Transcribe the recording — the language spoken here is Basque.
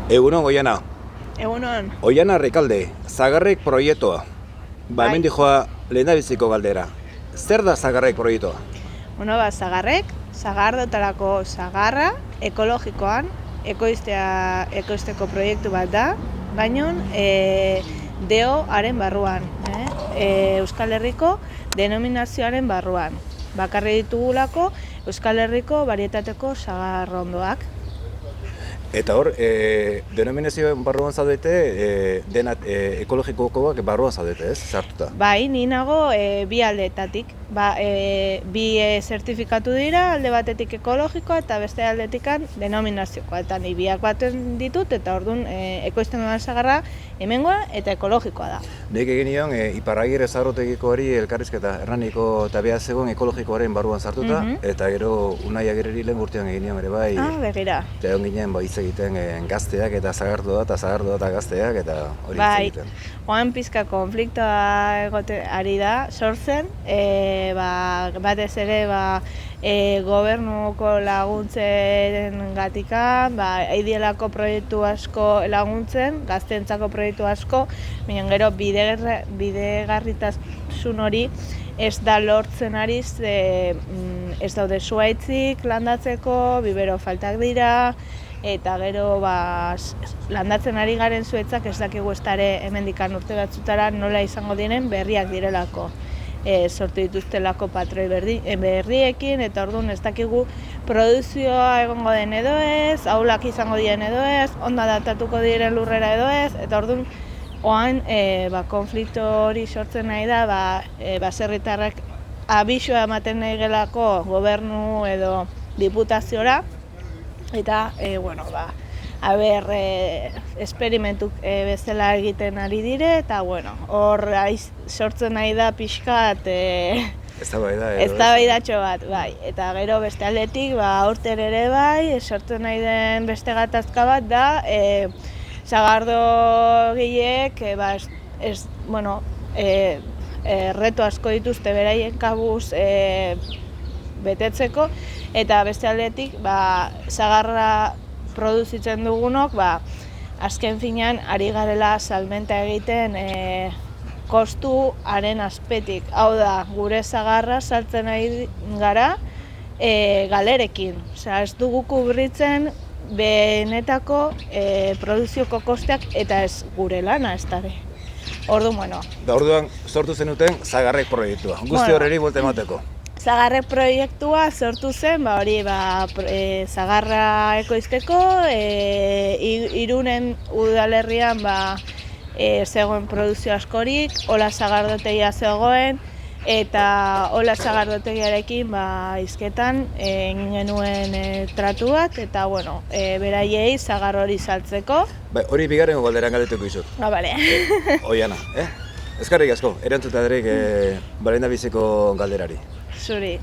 Egunon, Oiana. Egunon. Oiana Rekalde, Zagarrek proiektua. Hemen joa lehendabiziko galdera. Zer da Zagarrek proiektua? Zagarrek, zagardotarako zagarra, ekologikoan, ekoizteko proiektu bat da, baina DO-aren barruan, Euskal Herriko denominazioaren barruan. Bakarri ditugulako Euskal Herriko barietateko zagarrondoak. Eta hor, denominazioen barruan zaudete, denat ekologikokoak barruan zaudete, ez? Sartuta. Bai, ni nago bi aldeetatik. Bi zertifikatu dira, alde batetik ekologikoa eta beste aldetikan denominaziokoa. Eta ni biak baten ditut eta orduan ekoizten dudan zagarra hemengoa eta ekologikoa da. Nik egin nion, Iparragire Zaharrotegikoari elkarrizketa erraniko eta behar zegoen ekologikoaren barruan sartuta, eta gero Unai Agirreri lehen urtean egin nion ere bai. Begira. Eta egon ginen hitz egiten gazteak eta zagardoa eta gazteak eta hori hitz egiten. Oan pizka konfliktoa egote ari da, sortzen, batez ere gobernuko laguntzen gatika, eidielako proiektu asko laguntzen, gazteentzako proiektu asko, baina gero bidegarritasun hori ez da lortzen ari, ez daude zuaitzik landatzeko, bibero faltak dira, eta gero landatzen ari garen zuetzak ez dakigu eztare hemendikan urte batzutara nola izango diren berriak direlako. Sortu dituztelako patroi berriekin, eta orduan ez dakigu produzioa egongo den edo ez, aulak izango diren edo ez, onda datatuko diren lurrera edo ez, eta orduan oan konflikto hori sortzen nahi da, baserritarrak abisua ematen nahi gelako gobernu edo diputaziora, eta, esperimentuk bezala egiten ari dire, eta, hor sortzen nahi da pixkat eztabaidatxo bat, bai. Eta gero beste aldetik, aurten ere bai, sortzen nahi den beste gatazka bat da, zagardogileek, reto asko dituzte beraien kabuz betetzeko, eta beste aldetik, zagarra produzitzen dugunok, azken finean ari garela salmenta egiten kostuaren azpetik. Hau da, gure zagarra saltzen ari gara galerekin. Ez dugu kubritzen benetako produzioko kosteak eta ez gure lana ez dara. Orduan, sortu zenuten Zagarrek proiektua. Guzti horreri buelta emateko. Zagarrek proiektua sortu zen, zagarra ekoizteko, Irunen udalerrian zegoen produzio askorik, Ola zagardotegia zegoen, eta Ola zagardotegiarekin hizketan egin genuen tratu bat, eta beraiei zagar hori saltzeko. Hori bigarren galderan galdetuko izut. Bale. Oiana, eskerrik asko, erantzuta derek lehendabiziko galderari. Zuri.